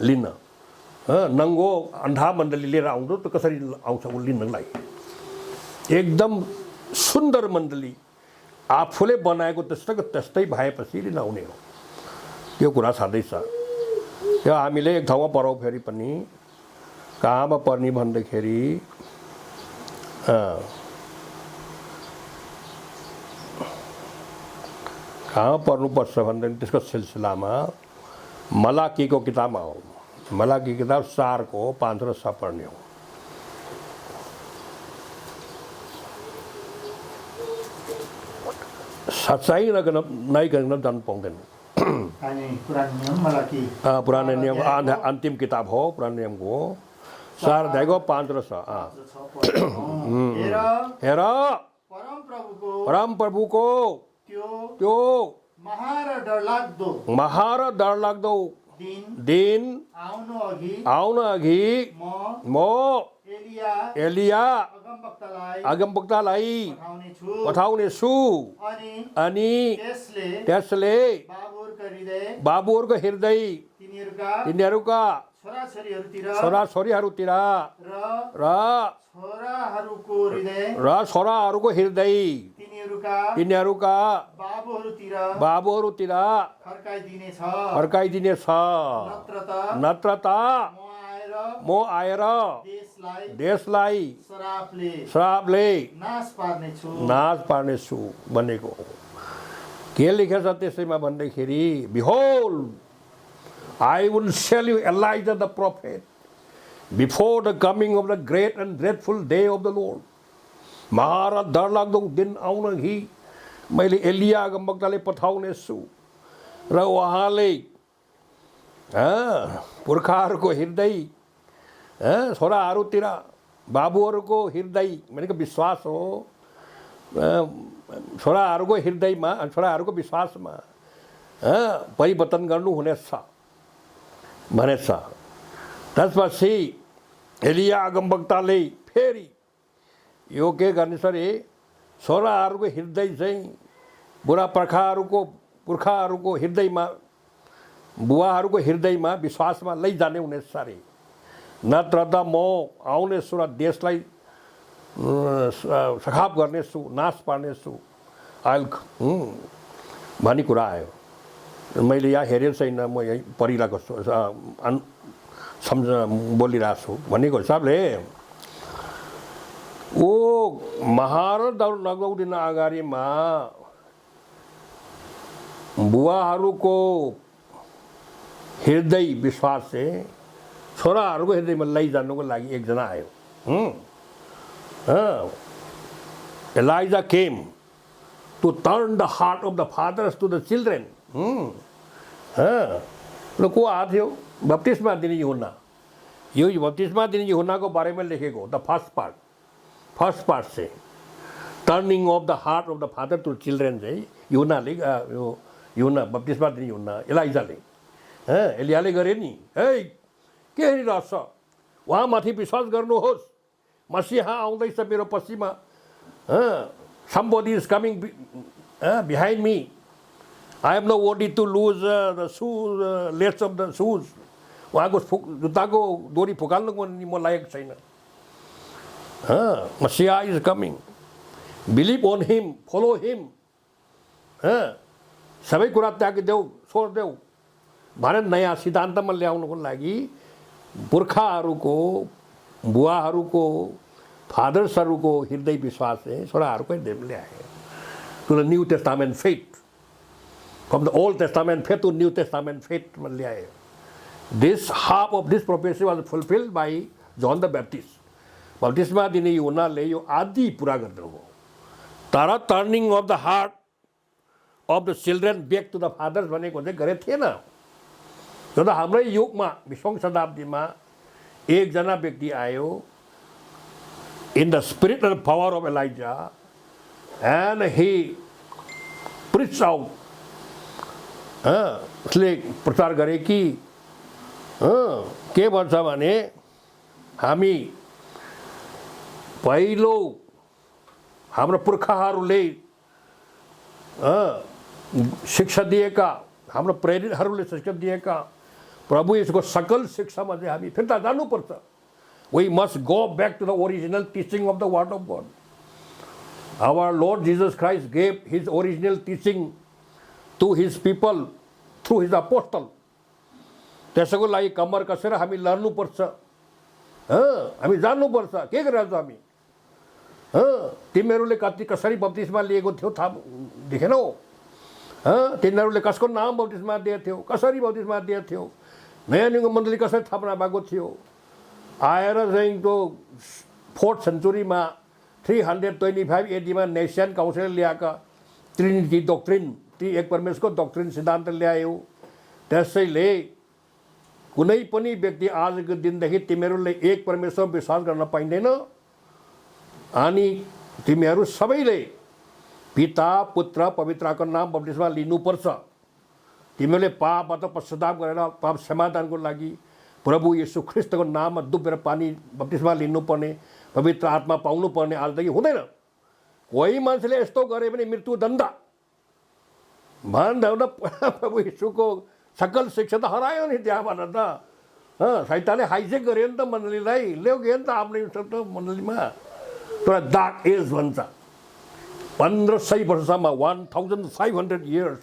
लिन नङ्गो अन्धा मण्डली लिएर आउँदो त कसरी आउँछ ऊ लिनलाई। एकदम सुन्दर मण्डली आफूले बनाएको त्यस्तैको त्यस्तै भएपछि लिन आउने हो। त्यो कुरा छँदैछ। त्यो हामीले एक ठाउँमा पढौँ फेरि पनि कहाँमा पर्ने भन्दाखेरि कहाँ पढ्नुपर्छ भन्दाखेरि त्यसको सिलसिलामा मलाकीको किताबमा हो। मलाकी किताब 4 को 5 र 6 पढ्ने हो। सच्चाई नगरिकन जान पाउँदैन। पुरानो नियम अन्तिम किताब हो, पुरानो नियमको 4 अध्यायको 5 र 6। हेर परम प्रभुको त्यो महा र डरलाग्दो दिन आउन अघि म एलिया अगमवक्तालाई पठाउने छु अनि त्यसले बाबुहरूको हृदय तिनीहरूका छोराछोरीहरूतिर र छोराहरूको हृदय तिनीहरूका बाबुहरूतिर फर्काइदिनेछ। नत्र त म आएर देशलाई श्रापले नाश पार्नेछु भनेको। के लेखेछ त्यसैमा भन्दाखेरि behold I will send you Elijah the prophet before the coming of the great and dreadful day of the Lord. महारा डरलाग्दो दिन आउन अघि मैले एलिया अगमवक्ताले पठाउने छु र उहाँले पुर्खाहरूको हृदय छोराहरूतिर बाबुहरूको हृदय भनेको विश्वास हो। छोराहरूको हृदयमा छोराहरूको विश्वासमा परिवर्तन गर्नुहुनेछ भनेछ। त्यसपछि एलिया अगमवक्ताले फेरि यो के गर्नेछ अरे छोराहरूको हृदय चाहिँ बुढा पुर्खाहरूको हृदयमा बुवाहरूको हृदयमा विश्वासमा लैजाने हुनेछ अरे। नत्र त म आउनेछु र देशलाई सखाप गर्नेछु, नाश पार्नेछु भन्ने कुरा आयो। मैले यहाँ हेरेको छैन, म यहीँ पढिरहेको छु, बोलिरहेको छु भनेको हिसाबले ओ महारत लगौ दिन अगाडिमा बुवाहरूको हृदय विश्वास चाहिँ छोराहरूको हृदयमा लैजानुको लागि एकजना आयो। Elijah came to turn the heart of the fathers to the children. ल को आएको थियो? बप्तिस्मा दिने यूहन्ना। यो बप्तिस्मा दिने यूहन्नाको बारेमा लेखेको द फर्स्ट पार्ट चाहिँ turning of the heart of the father to children चाहिँ यूहन्नाले यूहन्ना बप्तिस्मा दिने यूहन्ना एलाइजाले एलियाले गरे नि। के हेरिरहेछ? उहाँमाथि विश्वास गर्नुहोस्, मसीहा आउँदैछ मेरो पछिमा। somebody is coming behind me. I am not worthy to lose the shoes, lace of the shoes. उहाँको जुत्ताको डोरी फुकाल्नुको नि म लायक छैन। मसीहा is coming, believe on him, follow him. सबै कुरा त्यागिदेऊ, छोडिदेऊ भनेर नयाँ सिद्धान्तमा ल्याउनुको लागि पुर्खाहरूको बुवाहरूको फादर्सहरूको हृदय विश्वास चाहिँ छोराहरूकै हृदयमा ल्याए। To the new testament faith, from the old testament faith to new testament फेथमा ल्याए। This half of this prophecy was fulfilled by John the Baptist. बप्तिस्मा दिने यूहन्नाले यो आदि पुरा गरिदिनुभयो। तर turning of the heart of the children back to the fathers भनेको चाहिँ गरेको थिएन। जो त हाम्रै युगमा 20औं शताब्दीमा एकजना व्यक्ति आयो in the spirit and power of Elijah and he preached out। उसले प्रचार गरे कि के भन्छ भने हामी पहिलो हाम्रो पुर्खाहरूले शिक्षा दिएका, हाम्रो प्रेरितहरूले शिक्षा दिएका प्रभु यसको सकल शिक्षामा चाहिँ हामी फिर्ता जानुपर्छ. We must go back to the original teaching of the Word of God. Our Lord Jesus Christ gave His original teaching to His people through His apostle. त्यसको लागि कम्मर कसेर हामी लड्नुपर्छ. हामी जान्नुपर्छ के गरिरहेको हामी. तिमीहरूले कसरी बप्तिस्मा लिएको थियो थाहा देखेनौ. तिनीहरूले कसको नाम बप्तिस्मा दिएको थियो, कसरी बप्तिस्मा दिएको थियो, नयाँ नियमको मण्डली कसरी स्थापना भएको थियो. आएर चाहिँ त्यो 4th सेन्चुरीमा 325 एडीमा नेसन काउन्सिल ल्याएका ट्रिनिटी डोक्ट्रिन, ती एक परमेश्वरको डोक्ट्रिन सिद्धान्त ल्यायो. त्यसैले कुनै पनि व्यक्ति आजको दिनदेखि तिमीहरूले एक परमेश्वरमा विश्वास गर्न पाइँदैन अनि तिमीहरू सबैले पिता पुत्र पवित्रको नाम बप्तिस्मा लिनुपर्छ. तिमीहरूले पापबाट पश्चाताप गरेर पाप क्षमादानको लागि प्रभु येशू ख्रिस्टको नाममा डुबेर पानी बप्तिस्मा लिनुपर्ने, पवित्र आत्मा पाउनुपर्ने आजदेखि हुँदैन. कोही मान्छेले यस्तो गरे भने मृत्युदण्ड भन्दा प्रभु येशूको सकल शिक्षा त हरायो नि त्यहाँबाट त. शैतानले हाइजेक गर्यो नि त मण्डलीलाई, ल्याउ गयो नि त आफ्नै मण्डलीमा. तर डार्क एज भन्छ 1500 वर्षसम्म 1500 years.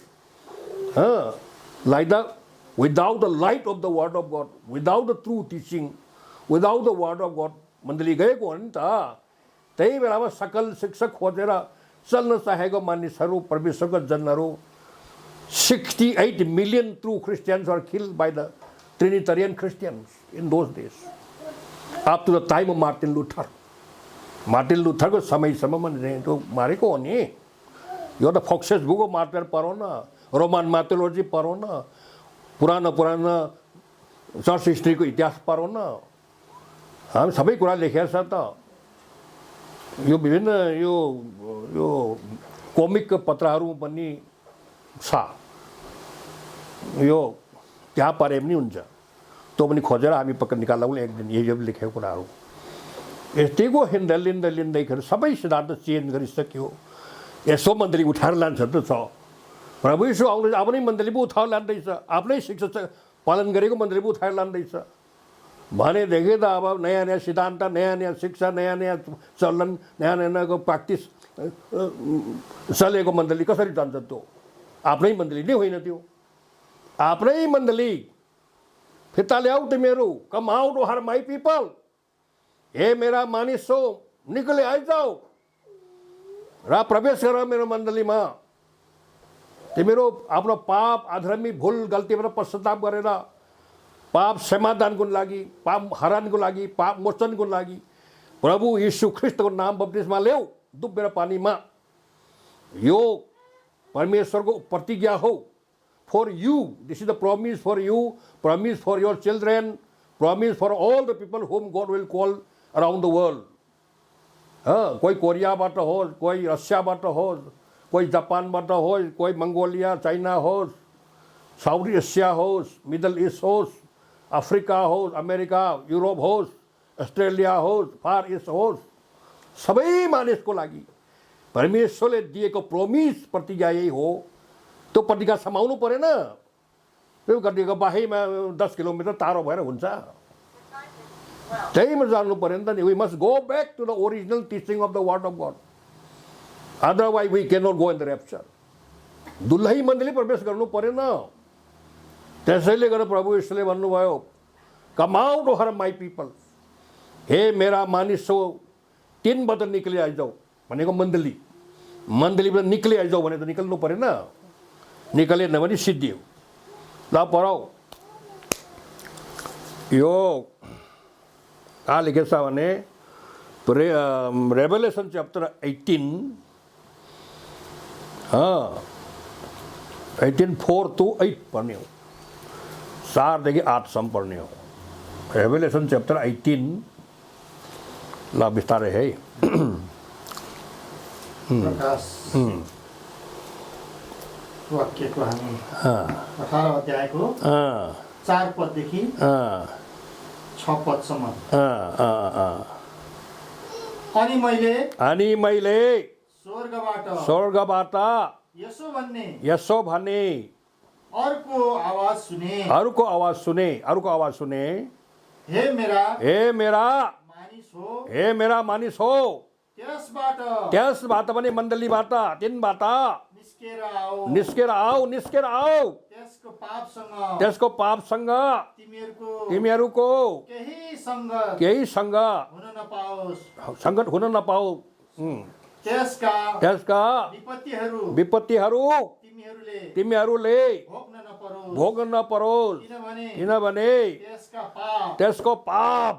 Like that, without the light of the Word of God, without the true teaching, without the Word of God, मण्डली गएको हो नि त. त्यही बेलामा सकल शिक्षक खोजेर चल्न चाहेको मानिसहरू, परमेश्वरको जनहरू, 68 million true Christians were killed by the Trinitarian Christians in those days. Up to the time of Martin Luther. Martin लुथरको समयसम्म त्यो मारेको हो नि. यो त फोक्सेस बुक मार्टर पढौँ न, रोमन मार्टोलोजी पढौँ न, पुरानो चर्च हिस्ट्रीको इतिहास पढौँ न. हामी सबै कुरा लेखेको छ त. यो विभिन्न यो कोमिक पत्रहरू पनि छ. यो त्यहाँ पढे पनि हुन्छ. त्यो पनि खोजेर हामी पक्का निकाल्दा पनि एक दिन यो लेखेको कुराहरू. यतिको लिँदैखेरि सबै सिद्धान्त चेन्ज गरिसक्यो. यसो मण्डली उठाएर लान्छ त छ. प्रभु यीशु आउँदैछ, आफ्नै मण्डली पो उठाएर लाँदैछ, आफ्नै शिक्षा पालन गरेको मण्डली पो उठाएर लाँदैछ भनेदेखि त अब नयाँ नयाँ सिद्धान्त, नयाँ नयाँ शिक्षा, नयाँ नयाँ चलन, नयाँ नयाँको प्र्याक्टिस चलेको मण्डली कसरी जान्छ. त्यो आफ्नै मण्डली नै होइन. त्यो आफ्नै मण्डली फिर्ता ल्याऊ तिमीहरू. Come out of her my people. हे मेरा मानिस हो, निकले आइजाऊ र प्रवेश गर मेरो मण्डलीमा. तिमीहरू आफ्नो पाप अधर्मी भुल गल्तीबाट पश्चाताप गरेर पाप क्षमादानको लागि, पाप हरानको लागि, पाप मोचनको लागि प्रभु यीशु ख्रिस्टको नाम बप्तिस्मा ल्याऊ डुबेर पानीमा. यो परमेश्वरको प्रतिज्ञा हो. For you, this is the promise for you, promise for your children, promise for all the people whom God will call around the world. कोही कोरियाबाट होस्, कोही रसियाबाट होस्, कोही जापानबाट होस्, कोही मङ्गोलिया, चाइना होस्, साउथ एसिया होस्, मिडल इस्ट होस्, अफ्रिका होस्, अमेरिका, युरोप होस्, अस्ट्रेलिया होस्, फार इस्ट होस्, सबै मानिसको लागि परमेश्वरले दिएको प्रोमिस प्रतिज्ञा यही हो. त्यो प्रतिज्ञा समाउनु परेन. त्यो प्रतिज्ञा बाहेमा 10 किलोमिटर टाढो भएर हुन्छ. त्यहीमा जानु पऱ्यो नि त. We must go back to the original teaching of the word of God. Otherwise we can not go in the rapture. दुलही मण्डली प्रवेश गर्नु परेन. त्यसैले गर्दा प्रभु यीशुले भन्नुभयो, come out of her my people. हे मेरा मानिस हो, 3बाट निक्ली आइजाऊ भनेको मण्डली. मण्डलीबाट निक्ली आइजाऊ भने त निकल्नु परेन. निकलेन भने सिद्धियो. ल पढाऊ. यो कहाँ लेखेको छ भने रेभेलेसन च्याप्टर 18 4 to 8 पढ्ने हो. 4 देखि 8सम्म पढ्ने हो. रेभेलेसन च्याप्टर 18. ल बिस्तारै है. प्रकाश वाक्यको हामी 18 अध्यायको 4 पददेखि 6 पदसम्म. अनि मैले स्वर्गबाट यसो भने अर्को आवाज सुने, अरूको आवाज सुने, अरूको आवाज सुने। हे मेरा मानिस हो, हे मेरा मानिस हो, त्यसबाट भने मण्डलीबाट, तिनबाट निस्केर आओ, निस्केर आओ। त्यसको पापसँग तिमीहरूको केही सङ्गत हुन नपाओस्। त्यसका विपत्तिहरू तिमीहरूले भोग्न नपरोस्, किनभने त्यसको पाप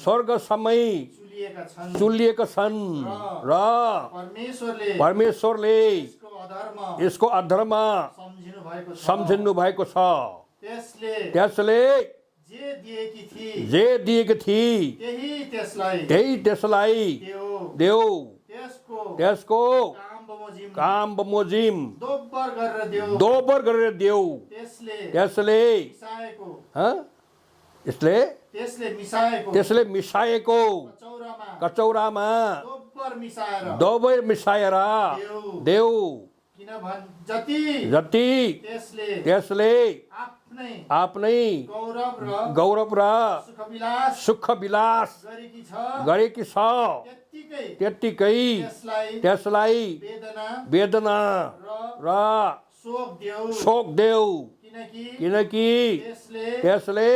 स्वर्गसम्मै चुलिएका छन् र परमेश्वरले यसको अधर्म सम्झिनु भएको छ। त्यसले जे दिएकी थिए त्यही त्यसलाई देऊ। त्यसको काम बमोजिम दोब्बर गरेर देऊ। त्यसले मिसाएको कचौरामा दोब्बर मिसाएर देऊ। जति त्यसले आफ्नै गौरव र सुख विलास गरेकी छ, त्यत्तिकै त्यसलाई वेदना र शोक देऊ। किनकि त्यसले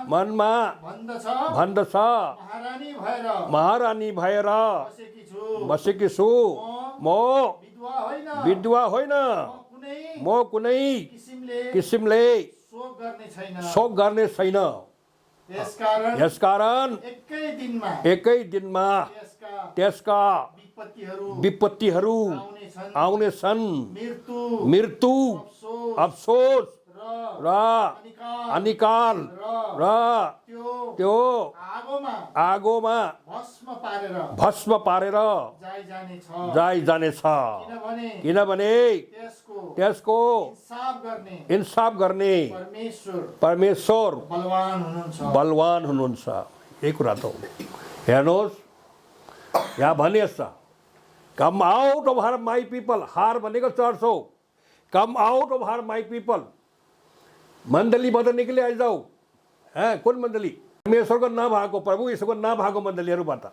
मनमा भन्दछ, महारानी भएर बसेकी छु, म विधवा होइन, म कुनै किसिमले शोक गर्ने छैन। यसकारण एकै दिनमा त्यसका विपत्तिहरू आउनेछन्, मृत्यु, अफसोस र अनिकाल र त्यो आगोमा भस्म पारेर जाई जानेछ। किनभने त्यसको इन्साफ गर्ने परमेश्वर बलवान हुनुहुन्छ। यही कुरा त हो। हेर्नुहोस्, यहाँ भनिएछ, come out of her my people. हार भनेको चर्च हो। Come out of her my people. मण्डलीबाट निक्ली आइजाऊ। कुन मण्डली? परमेश्वरको नभएको, प्रभु यीशुको नभएको मण्डलीहरूबाट।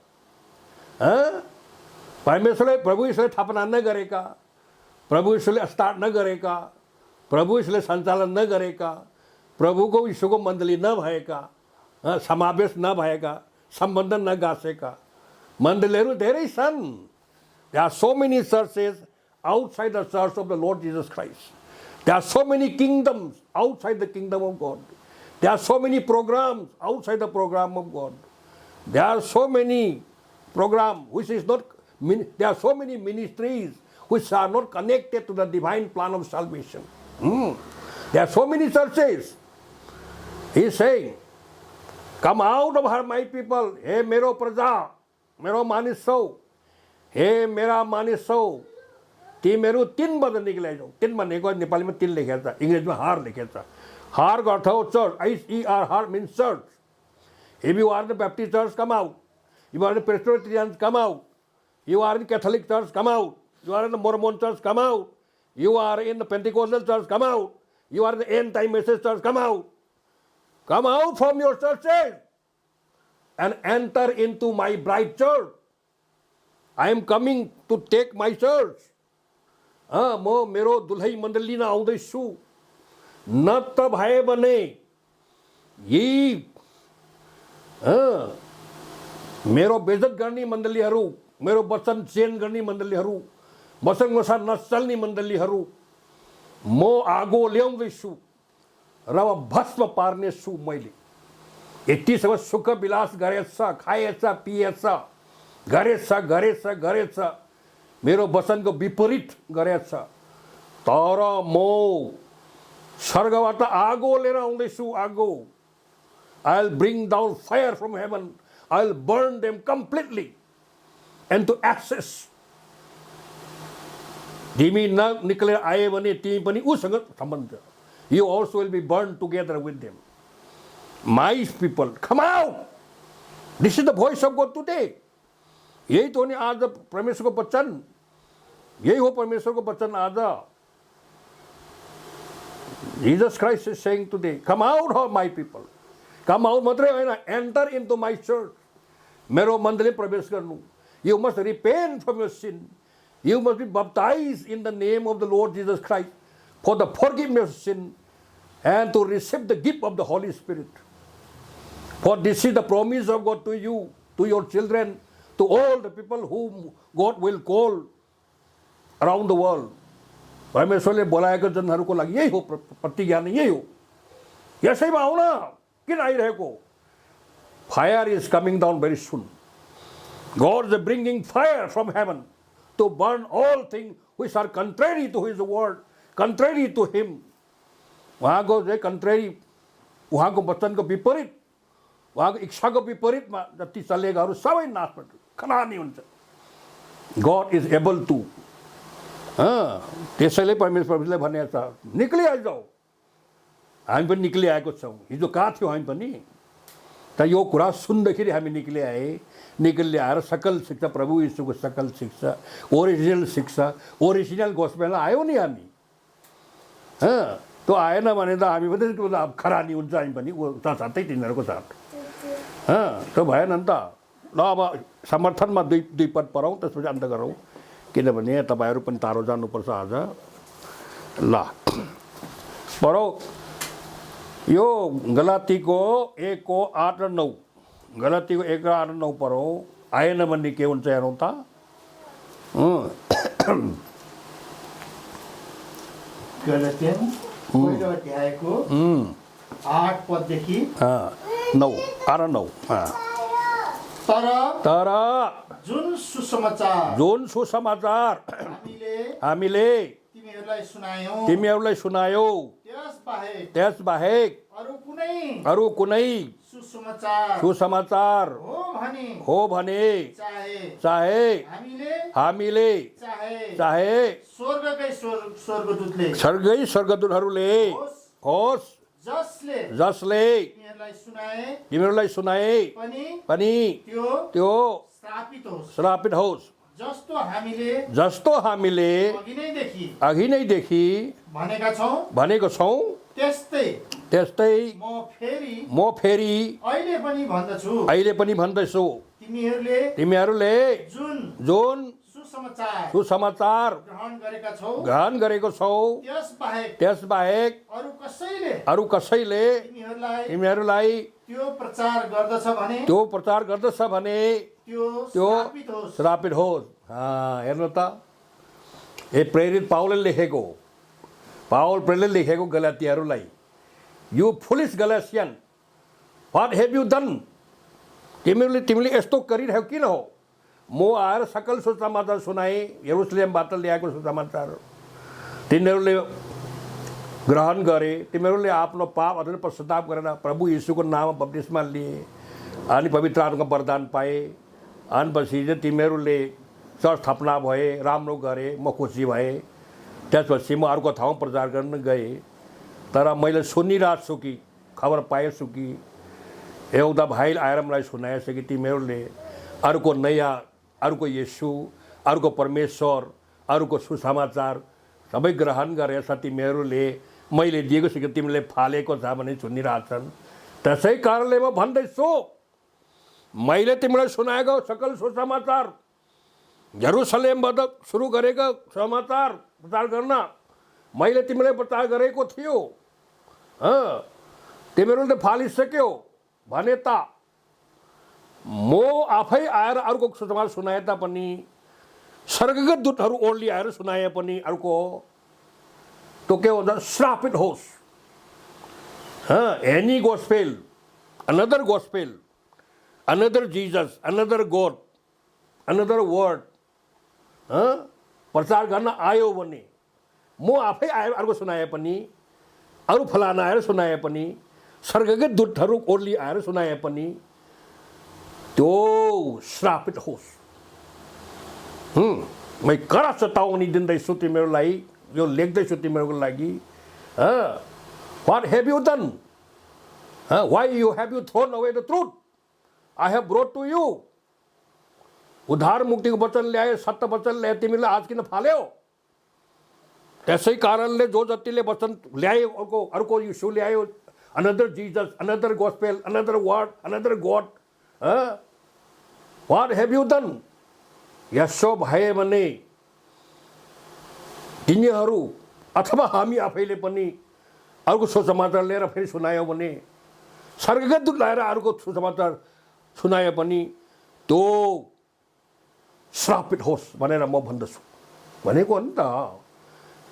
प्रभु यीशुले स्थापना नगरेका, प्रभु यीशुले स्टार्ट नगरेका, प्रभु यीशुले सञ्चालन नगरेका, प्रभुको यीशुको मण्डली नभएका, समावेश नभएका, सम्बन्ध नगाँसेका मण्डलीहरू धेरै छन्। There are so many churches outside the church of the Lord Jesus Christ. There are so many kingdoms outside the kingdom of God. There are so many programs outside the program of God. There are so many programs which is not, there are so many ministries which are not connected to the divine plan of salvation. There are so many churches. He is saying, come out of her, my people. Hey, मेरो प्रजा, मेरो मानिसौ, हे मेरा मानिसौ, तिमीहरू तीनबाट निक्लिएर जाऊ। तीन भनेको नेपालीमा तीन लेखेको छ, इङ्ग्लिसमा हार लेखेको छ। हार अर्थ हो चर्च, HER, हार means church. If you are the Baptist church, come out. You are the Presbyterian, come out. You are in Catholic church, come out. You are in the Mormon church, come out. You are in the Pentecostal church, come out. You are in the end time message church, come out. Come out from your churches and enter into my bride church. I am coming to take my church. म मेरो दुलही मण्डलीमा आउँदैछु। न त भए भने यी मेरो बेइज्जत गर्ने मण्डलीहरू, मेरो वचन चेन्ज गर्ने मण्डलीहरू, वचनअनुसार नचल्ने मण्डलीहरू म आगो ल्याउँदैछु र भस्म पार्नेछु। मैले यतिसम्म सुख विलास गरेछ, खाएछ, पिएछ, गरेछ, मेरो वचनको विपरीत गरेछ, तर म स्वर्गबाट आगो लिएर आउँदैछु। आगो, I'll bring down fire from heaven. I'll burn them completely into ashes. तिमी निक्लेर आए भने तिमी पनि उसँग सम्बन्ध, you also will be burned together with them. My people, come out. This is the voice of God today. यही तो नहीं आज परमेश्वर को वचन, यही हो परमेश्वर को वचन आज। Jesus Christ is saying today, come out of my people. Come out मात्रै होइन, enter into my church. मेरो मन्दिरमा प्रवेश गर्नु. You must repent from your sin. You must be baptized in the name of the Lord Jesus Christ for the forgiveness of sin and to receive the gift of the Holy Spirit. For this is the promise of God to you, to your children, to all the people whom God will call around the world. परमेश्वरले बोलाएको जनहरूको लागि यही हो प्रतिज्ञा नै यही हो. यसैमा आउन किन आइरहेको? Fire is coming down very soon. God is bringing fire from heaven to burn all things which are contrary to His word, contrary to Him. उहाँको चाहिँ contrary, उहाँको वचनको विपरीत, उहाँको इच्छाको विपरीतमा जति चलेकाहरू सबै नाश हुन्छ, खनानी हुन्छ. God is able to. त्यसैले परमेश्वरले भनेको छ, निक्ली आइजाऊ. हामी पनि निक्ली आएको छौँ. हिजो कहाँ थियो हामी पनि? त यो कुरा सुन्दाखेरि हामी निक्ली आएर सकल शिक्षा, प्रभु यीशुको सकल शिक्षा, ओरिजिनल शिक्षा, ओरिजिनल गोस्पेलमा आयो नि हामी. त्यो आएन भने त हामी पनि खरानी हुन्छ. हामी पनि साथै तिनीहरूको साथ. त्यो भएन नि त. ल अब समर्थनमा दुई पद पढौँ, त्यसपछि अन्त गरौँ, किनभने तपाईँहरू पनि टाढो जानुपर्छ आज. ल पढौँ. यो गलातीको 1:8 र 9. गलातीको 1:8 र 9 पढौँ. आएन भन्ने के हुन्छ हेरौँ त. गलातियन पहिलो अध्यायको 8 पददेखि 9 र 9. तर जुन सुसमाचार हामीले तिमीहरूलाई सुनायौ, त्यस बाहेक अरू कुनै सुसमाचार हो भने चाहे हामीले चाहे स्वर्गदूतहरूले होस्, जसले तिमीहरूलाई सुनाए पनि त्यो श्रापित होस्. जस्तो हामीले अघि नैदेखि भनेको छौँ, त्यस्तै म फेरि अहिले पनि भन्दछु. तिमीहरूले जुन सुसमाचार ग्रहण गरेको छौ, त्यसबाहेक अरू कसैले तिमीहरूलाई त्यो प्रचार गर्दछ भने त्यो श्रापित होस्. हेर्नु त, ए प्रेरित पावलले लेखेको गलातीहरूलाई, you foolish Galatian, what have you done? तिमीले यस्तो गरिरहेको किन हो? म आएर सकल सुसमाचार सुनाएँ, यरुसलेमबाट ल्याएको सुसमाचार. तिनीहरूले ग्रहण गरे, तिमीहरूले आफ्नो पाप अथवा पश्चाताप गरेर प्रभु यीशुको नाममा बप्तिस्मा लिए अनि पवित्र आत्माको वरदान पाए. अनपछि चाहिँ तिमीहरूले चर्च स्थापना भए, राम्रो गरे, म खुसी भएँ. त्यसपछि म अर्को ठाउँ प्रचार गर्न गएँ. तर मैले सुनिरहेको छु कि, खबर पाएछु कि एउटा भाइ आएर मलाई सुनाएछ कि तिमीहरूले अर्को नयाँ, अर्को येशू, अर्को परमेश्वर, अर्को सुसमाचार सबै ग्रहण गरेछ. तिमीहरूले मैले दिएको छु कि तिमीले फालेको छ भने सुनिरहेछन्. त्यसै कारणले म भन्दैछु, मैले तिमीलाई सुनाएको सकल सुसमाचार, यरुसलेमबाट सुरु गरेको समाचार प्रचार गर्न मैले तिमीलाई प्रचार गरेको थियो. तिमीहरूले फालिसक्यो भने त म आफै आएर अर्को सुसमाचार सुनाए तापनि, स्वर्गका दूतहरू ओर्ली आएर सुनाए पनि अर्को, तो के होता? श्रापित होस्. Any gospel, another gospel, another Jesus, another God, another word प्रचार गर्न आयो भने, म आफै आएर अर्को सुनाए पनि, अरू फलाना आएर सुनाए पनि, स्वर्गकै दूतहरू ओर्ली आएर सुनाए पनि त्यो श्रापित होस्. मैं कडा चेतावनी दिँदैछु तिमीहरूलाई, यो लेख्दैछु तिमीहरूको लागि. What have you done? Why you have you thrown away the truth I have brought to you? उद्धार मुक्तिको वचन ल्याए, सत्य वचन ल्याए, तिमीले आज किन फाल्यौ? त्यसै कारणले जो जतिले वचन ल्यायो अर्को यीशु ल्यायो, another Jesus, another gospel, another word, another God, what have you done? यसो भए भने तिनीहरू अथवा हामी आफैले पनि अर्को सुसमाचार लिएर फेरि सुनायो भने, स्वर्गदूत ल्याएर अर्को सुसमाचार सुनायो पनि त्यो श्रापित होस् भनेर म भन्दछु भनेको हो नि त।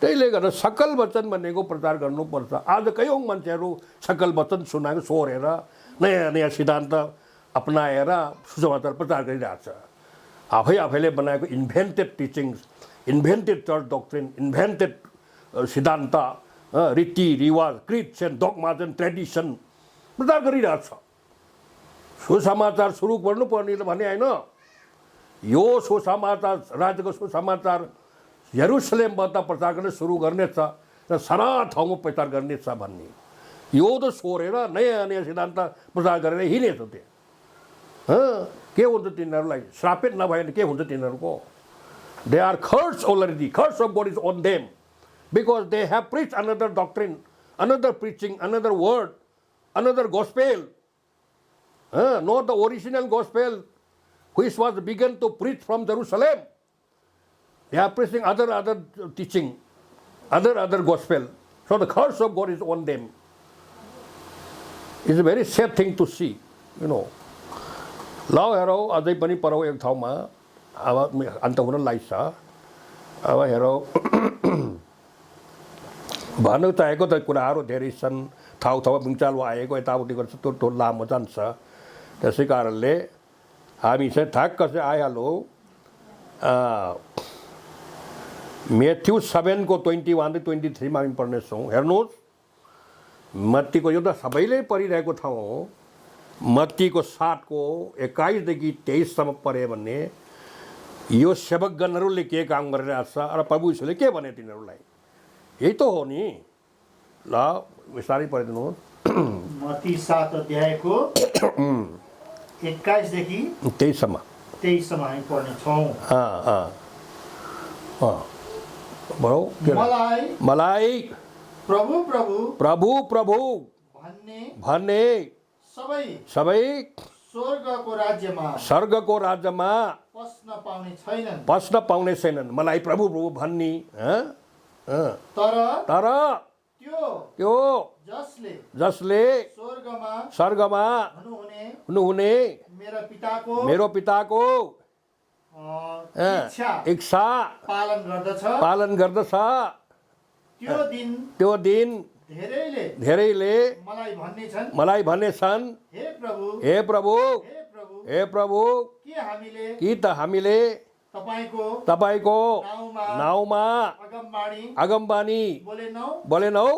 त्यसले गर्दा सकल वचन भनेको प्रचार गर्नुपर्छ। आज कयौँ मान्छेहरू सकल वचन सुनाएको सोरेर नयाँ नयाँ सिद्धान्त अपनाएर सुसमाचार प्रचार गरिरहेछ। आफैले बनाएको invented teachings, invented church doctrine, invented सिद्धान्त, रीतिरिवाज, क्रिड्स एन्ड डगमाज एन्ड ट्रेडिसन प्रचार गरिरहेछ। सुसमाचार सुरु गर्नुपर्ने भने होइन, यो सुसमाचार, राज्यको सुसमाचार यरुसलेमबाट प्रचार गर्न सुरु गर्नेछ र सारा ठाउँमा प्रचार गर्नेछ भन्ने यो त सोरेर नयाँ नयाँ सिद्धान्त प्रचार गरेर हिँडेछ त्यहाँ। के हुन्छ तिनीहरूलाई? श्रापित नभए भने के हुन्छ तिनीहरूको? They are curse already, curse of God is on them because they have preached another doctrine, another preaching, another word, another gospel, not the original gospel which was begun to preach from Jerusalem. They are preaching other teaching, other gospel. So the curse of God is on them. It's a very sad thing to see, you know. ल हेरौ अझै पनि परौ एक ठाउँमा अब अन्त हुन लाग्छ। अब हेरौ भन्नु चाहेको त कुराहरू धेरै छन्, ठाउँमा बिङ्चालो आएको यताउति गर्छ, त्यो लामो जान्छ। त्यसै कारणले हामी चाहिँ ठ्याक्क चाहिँ आइहाल्यो म्याथ्यू 7 को 21 to 23 हामी पढ्नेछौँ। हेर्नुहोस्, मत्तीको यो त सबैले पढिरहेको ठाउँ हो। मत्तीको 7 को 21 देखि 23सम्म पढ्यो भने यो सेवकगणहरूले के काम गरिरहेछ र प्रभु यीशुले के भने तिनीहरूलाई, यही त हो नि। ल विस्तारै पढिदिनुहोस्। मत्ती 7 अध्यायको 21 देखि 23सम्म हामी पढ्नेछौँ। मलाई प्रभु प्रभु प्रभु प्रभु भन्ने सबै स्वर्गको राज्यमा पस्न पाउने छैनन्। मलाई प्रभु प्रभु भन्ने तर त्यो जसले स्वर्गमा हुनुहुने मेरो पिताको इच्छा पालन गर्दछ। त्यो दिन धेरैले मलाई भन्नेछन्, हे प्रभु कि त हामीले तपाईको नाउँमा अगमबानी बोलेनौ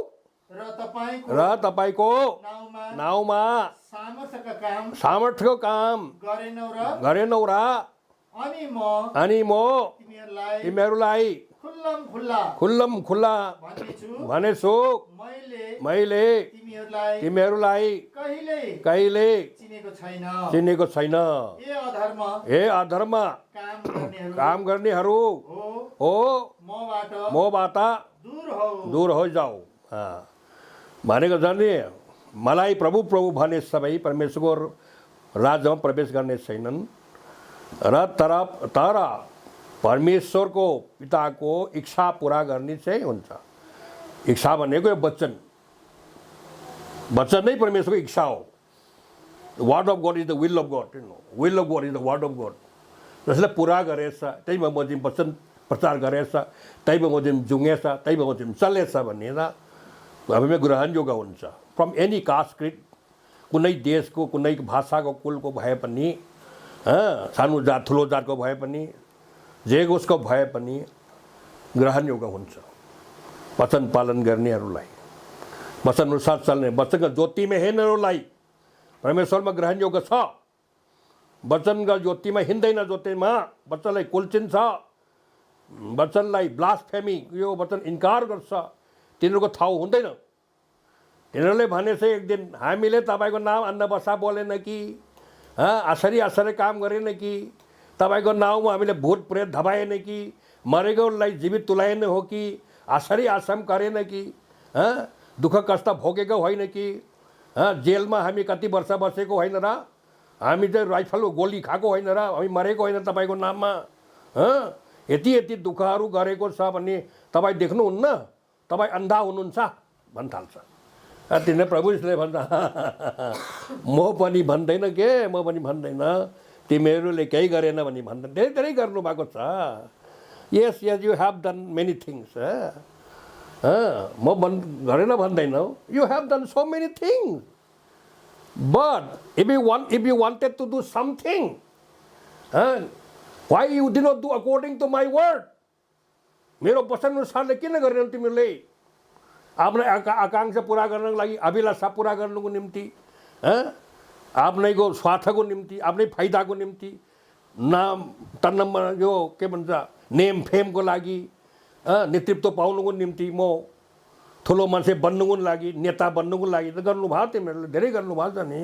र तपाईको नाउँमा सामर्थ्यको काम गरेनौ र अनि म तिमीहरूलाई खुल्लम खुल्ला भनेछु, मैले तिमीहरूलाई कहिले चिनेको छैन। हे अधर्म काम गर्नेहरू हो, मबाट दूर हो जाऊ। भनेको जाने, मलाई प्रभु प्रभु भने सबै परमेश्वरको राज्यमा प्रवेश गर्ने छैनन् र तर परमेश्वरको पिताको इच्छा पुरा गर्ने चाहिँ हुन्छ। इच्छा भनेको यो वचन नै परमेश्वरको इच्छा हो। Word of God is the will of God, you know, will of God is the word of God. जसले पुरा गरेछ त्यहीमा मजिम वचन प्रचार गरेछ, त्यहीमा मजिम जुङ्गेछ, त्यहीमा मजिम चलेछ भनेर हामीमा ग्रहणयोग्य हुन्छ। फ्रम एनी कास्ट क्रिड, कुनै देशको कुनै भाषाको कुलको भए पनि, सानो जात ठुलो जातको भए पनि, जे उसको भए पनि ग्रहणयोग्य हुन्छ। वचन पालन गर्नेहरूलाई, वचन अनुसार चल्ने, वचनका ज्योतिमा हिँड्नेहरूलाई परमेश्वरमा ग्रहणयोग्य छ। वचनका ज्योतिमा हिँड्दैन, ज्योतिमा वचनलाई कुल्चिन्छ, वचनलाई ब्लास्फेमी, यो वचन इन्कार गर्छ, तिनीहरूको ठाउँ हुँदैन। तिनीहरूले भनेछ एक दिन हामीले तपाईँको नाम अन्नवसा बोलेन कि, आश्चर्य काम गरेन कि, तपाईँको नाउँमा हामीले भूत प्रेत धपाएन कि, मरेकोलाई जीवित तुल्याएन हो कि, आसरी आश्रम गरेन कि दुःख कष्ट भोगेको होइन कि जेलमा हामी कति वर्ष बसेको होइन र हामी चाहिँ राइफल गोली खाएको होइन र हामी मरेको होइन तपाईँको नाममा यति यति दुःखहरू गरेको छ भने तपाईँ देख्नुहुन्न तपाईँ अन्धा हुनुहुन्छ भन्थाल्छ तिनीहरूले प्रभुले भन्छ म पनि भन्दैन के म पनि भन्दैन तिमीहरूले केही गरेन भने भन्दैन धेरै धेरै गर्नुभएको छ yes yes you have done many things म गरेन भन्दैन you have done so many things but if you wanted to do something why you did not do according to my word मेरो वचनअनुसारले किन गरेनौ तिमीहरूले आफ्नै आकांक्षा पुरा गर्नको लागि अभिलाषा पुरा गर्नुको निम्ति आफ्नैको स्वार्थको निम्ति आफ्नै फाइदाको निम्ति नाम तन्नमा यो के भन्छ नेम फेमको लागि नेतृत्व पाउनुको निम्ति म ठुलो मान्छे बन्नुको लागि नेता बन्नुको लागि त गर्नुभयो तिमीहरूले धेरै गर्नुभएको छ नि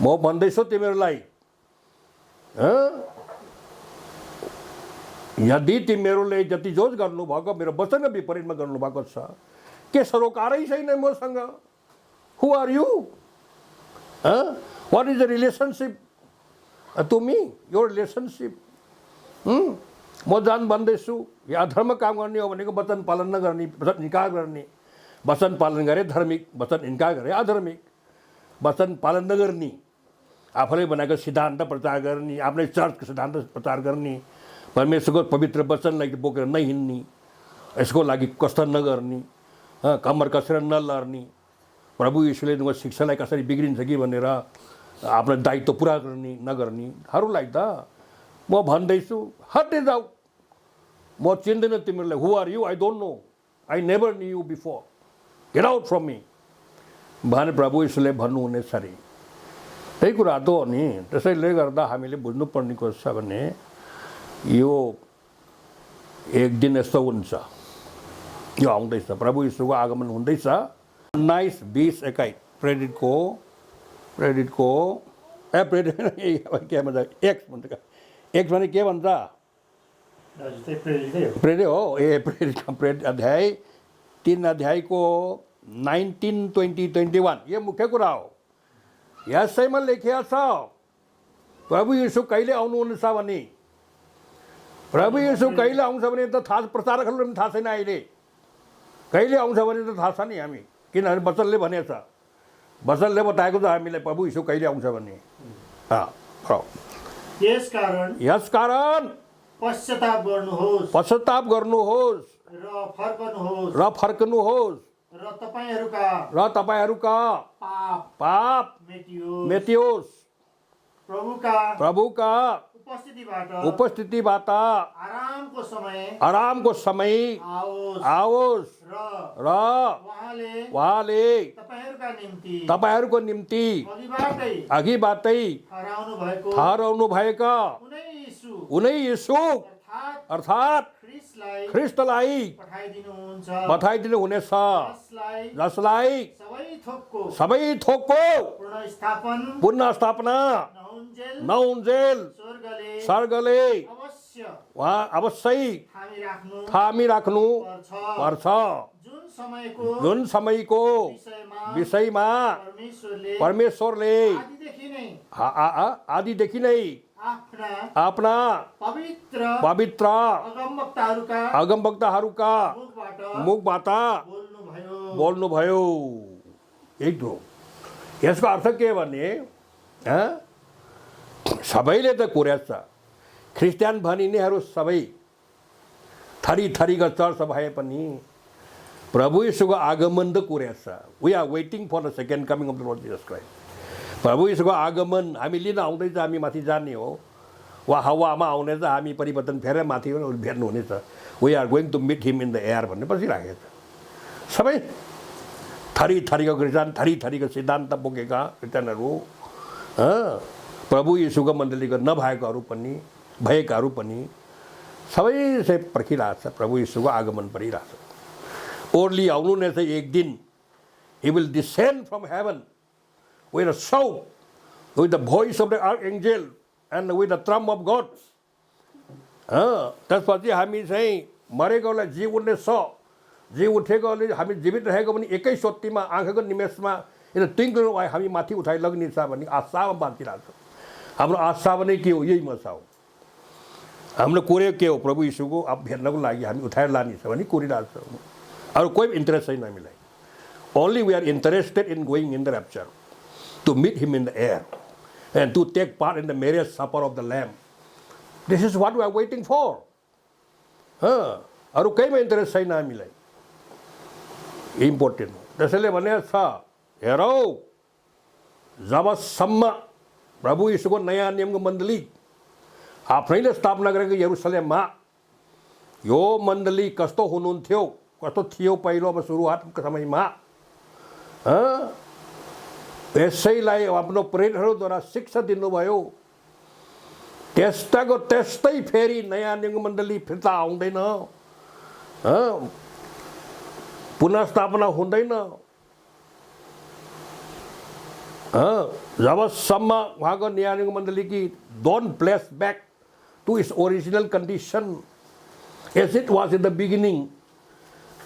म भन्दैछु तिमीहरूलाई यदि तिमीहरूले जति जोज गर्नुभएको मेरो वचन विपरीतमा गर्नुभएको छ के सरोकारै छैन मसँग who are you what is the relationship to me your relationship म जान भन्दैछु यो अधर्म काम गर्ने हो भनेको वचन पालन नगर्ने वचन इन्कार गर्ने वचन पालन गरे धार्मिक वचन इन्कार गरे अधार्मिक वचन पालन नगर्ने आफूले बनाएको सिद्धान्त प्रचार गर्ने आफ्नै चर्चको सिद्धान्त प्रचार गर्ने परमेश्वरको पवित्र वचनलाई बोकेर नहिँड्ने यसको लागि कष्ट नगर्ने कम्मर कसेर नलड्ने प्रभु यीशुले उनको शिक्षालाई कसरी बिग्रिन्छ कि भनेर आफ्नो दायित्व पुरा गर्ने नगर्नेहरूलाई त म भन्दैछु हटे जाऊ म चिन्दैन तिमीहरूलाई who are you I don't know I never knew you before get out from me भने प्रभु यीशुले भन्नुहुनेछ अरे त्यही कुरा त हो नि त्यसैले गर्दा हामीले बुझ्नुपर्ने कुरा छ भने यो एक दिन यस्तो हुन्छ यो आउँदैछ प्रभु यीशुको आगमन हुँदैछ 19 20 21 प्रेरितको के भन्छ एक्स भने के भन्छ प्रेरित हो प्रेरित अध्याय 3 अध्यायको 19 20 21 यो मुख्य कुरा हो यसैमा लेखिएको छ प्रभु यीशु कहिले आउनुहुन्छ भने प्रभु यीशु कहिले आउँछ भने त थाहा प्रचारकहरूलाई पनि थाहा छैन अहिले कहिले आउँछ भने त थाहा छ नि हामी किनभने वचनले भनेछ वचनले बताएको छ हामीलाई प्रभु यीशु कहिले आउँछ भने यस कारण पश्चाताप गर्नुहोस् र फर्कनुहोस् र तपाईहरूका पाप मेटियोस् प्रभुका उपस्थितिबाट आरामको समय आओस् र उहाँले तपाईहरूको निम्ति अघिबाटै ठहराउनु भएका उनै यीशु अर्थात् ख्रिस्टलाई पठाइदिनु हुनेछ जसलाई सबै थोकको पुनर्स्थापना नहुन्जेल स्वर्गले अवश्य थामी राख्नु पर्छ जुन समयको विषयमा परमेश्वरले आदिदेखि नै आफ्ना पवित्र अगमवक्ताहरूका मुखबाट बोल्नुभयो यही हो यसको अर्थ के भने सबैले त कुर्याछ ख्रिस्टियन भनिनेहरू सबै थरी थरीका चर्च भए पनि प्रभु यीशुको आगमन त कुर्याछ we are waiting for the second coming of the Lord Jesus Christ प्रभु यीशुको आगमन हामी लिन आउँदैछ हामी माथि जाने हो वा हावामा आउनेछ हामी परिवर्तन फेरि माथि भेट्नु हुनेछ we are going to meet him in the air भन्ने बसिराखेको छ सबै थरी थरीको क्रिस्चियन थरी थरीको सिद्धान्त बोकेका क्रिस्चियनहरू प्रभु यीशुको मण्डलीको नभएकाहरू पनि भएकाहरू पनि सबै चाहिँ पर्खिरहेको छ प्रभु यीशुको आगमन परिरहेको छ ओर्ली आउनु नै चाहिँ एक दिन he will descend from heaven with a shout, with the voice of the archangel and with the trump of God. त्यसपछि हामी चाहिँ मरेकोलाई जीव उठ्ने छ, जीव उठेकोले हामी जीवित रहेको पनि एकै सोत्तीमा आँखाको निमेषमा इन ट्विङ्कल अफ आई हामी माथि उठाइ लग्नेछ भन्ने आशामा बाँचिरहेको छ। हाम्रो आशा पनि के हो? यही मसा हो। हाम्रो कोरेको के हो? प्रभु यीशुको अब भेट्नको लागि हामी उठाएर लानेछ भने कोरिरहेको छ। अरू कोही इन्ट्रेस्ट छैन हामीलाई। Only we are interested in going in the rapture to meet him in the air and to take part in the marriage supper of the lamb. This is what we are waiting for. अरू केहीमा interest छैन हामीलाई। Important हो। त्यसैले भने छ, हेरौ जबसम्म प्रभु यीशुको नयाँ नियमको मण्डली आफैले स्थापना गरेको यरुसलेममा, यो मण्डली कस्तो हुनुहुन्थ्यो, कस्तो थियो पहिलो अब सुरुवातको समयमा, यसैलाई आफ्नो प्रेरितहरूद्वारा शिक्षा दिनुभयो। त्यस्ताको त्यस्तै फेरि नयाँ नियमको मण्डली फिर्ता आउँदैन, पुनर्स्थापना हुँदैन। जबसम्म उहाँको नयाँ नियमको मण्डली कि don't place back to its original condition as it was in the beginning.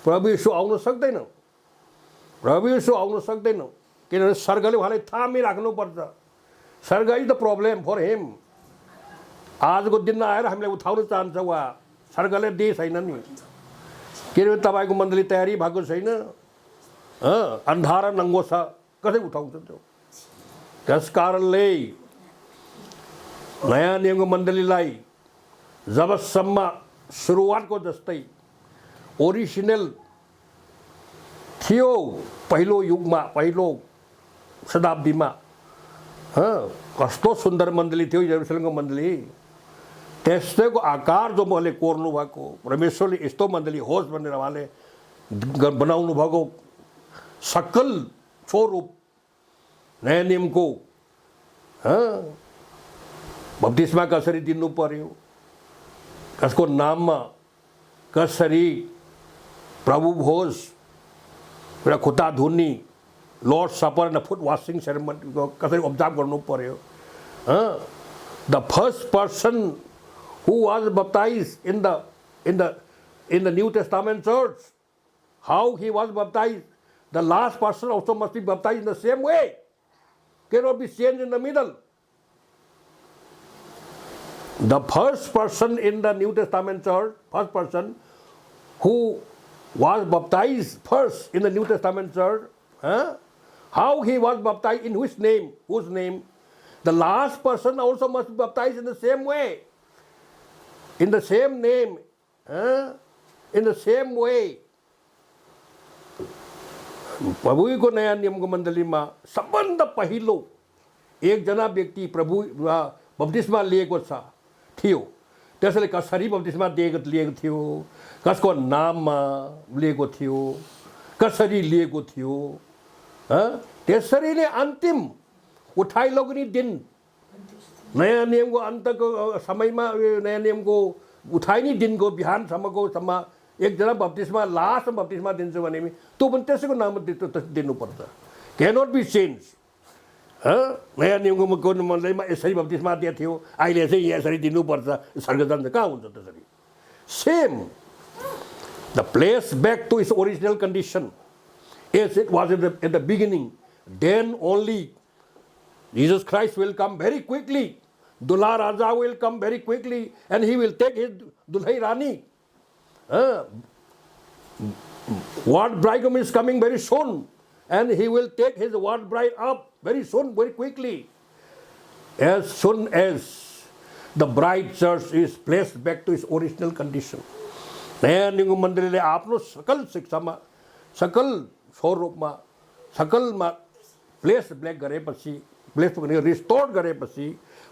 प्रभु यीशु आउन सक्दैन। प्रभु यीशु आउन सक्दैन किनभने स्वर्गले उहाँलाई थामिराख्नुपर्छ। स्वर्ग is the problem for him. आजको दिनमा आएर हामीलाई उठाउन चाहन्छ उहाँ। स्वर्गले दिए छैन नि, किनभने तपाईँको मण्डली तयारी भएको छैन। अन्धार नङ्गो छ, कसै उठाउँछ त्यो? त्यस कारणले नयाँ नियमको मण्डलीलाई जबसम्म सुरुवातको जस्तै ओरिजिनल थियो पहिलो युगमा, पहिलो शताब्दीमा, कस्तो सुन्दर मण्डली थियो यरुसलेमको मण्डली। त्यस्तैको आकार जो उहाँले कोर्नु भएको, परमेश्वरले यस्तो मण्डली होस् भनेर उहाँले बनाउनु भएको सकल स्वरूप नयाँ नियमको बप्तिस्मा कसरी दिनु पर्यो, कसको नाममा कसरी प्रभु भोज र खुट्टा धुनी, लॉर्ड सपर र फुट वाशिङ सेरेमनी कसरी अब्जर्भ गर्नु पर्यो। The first person who was baptized in the New Testament church, how he was baptized, the last person also must be baptized in the same way. Cannot be changed in the middle. The first person in the New Testament church, first person who was baptized first in the New Testament church, how he was baptized, in which name, whose name? The last person also must be baptized in the same way. In the same name, in the same way. प्रभुको नयाँ नियमको मण्डलीमा सबभन्दा पहिलो एकजना व्यक्ति प्रभु बप्तिस्मा लिएको थियो। त्यसैले कसरी बप्तिस्मा लिएको थियो, कसको नाममा लिएको थियो, कसरी लिएको थियो, त्यसरी नै अन्तिम उठाइ लग्ने दिन नयाँ नियमको अन्तको समयमा, नयाँ नियमको उठाइने दिनको बिहानसम्मको एकजना बप्तिस्मा लास्ट बप्तिस्मा दिन्छ भने त्यो पनि त्यसैको नाममा दिनुपर्छ। Cannot be change. नयाँ नियमको मण्डलीमा यसरी बप्तिस्मा दिएको थियो, अहिले चाहिँ यसरी दिनुपर्छ, स्वर्ग जान्छ, कहाँ हुन्छ त्यसरी? Same the place back to its original condition as it was at the beginning. Then only Jesus Christ will come very quickly. Dulha Raja will come very quickly and he will take his Dulhai Rani. Ward bridegroom is coming very soon and he will take his ward bride up very soon, very quickly. As soon as the bride church is placed back to its original condition. नयाँ नियमको मण्डलीले आफ्नो सकल शिक्षामा, सकल स्वरूपमा, सकलमा place black गरेपछि, place restore गरेपछि,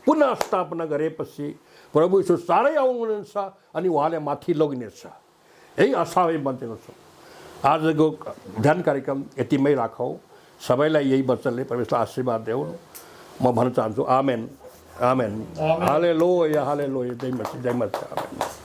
पुनः स्थापना गरेपछि प्रभु यीशु साह्रै आउनुहुन्छ अनि उहाँले माथि लगिनेछ। यही आशामै बन्चेको छु। आजको ध्यान कार्यक्रम यतिमै राखौँ। सबैलाई यही वचनले परमेश्वर आशीर्वाद देऊ म भन्न चाहन्छु। आमेन, आमेन, हालेलुया, हालेलुया, जय मसीह, जय मसीह, आमेन।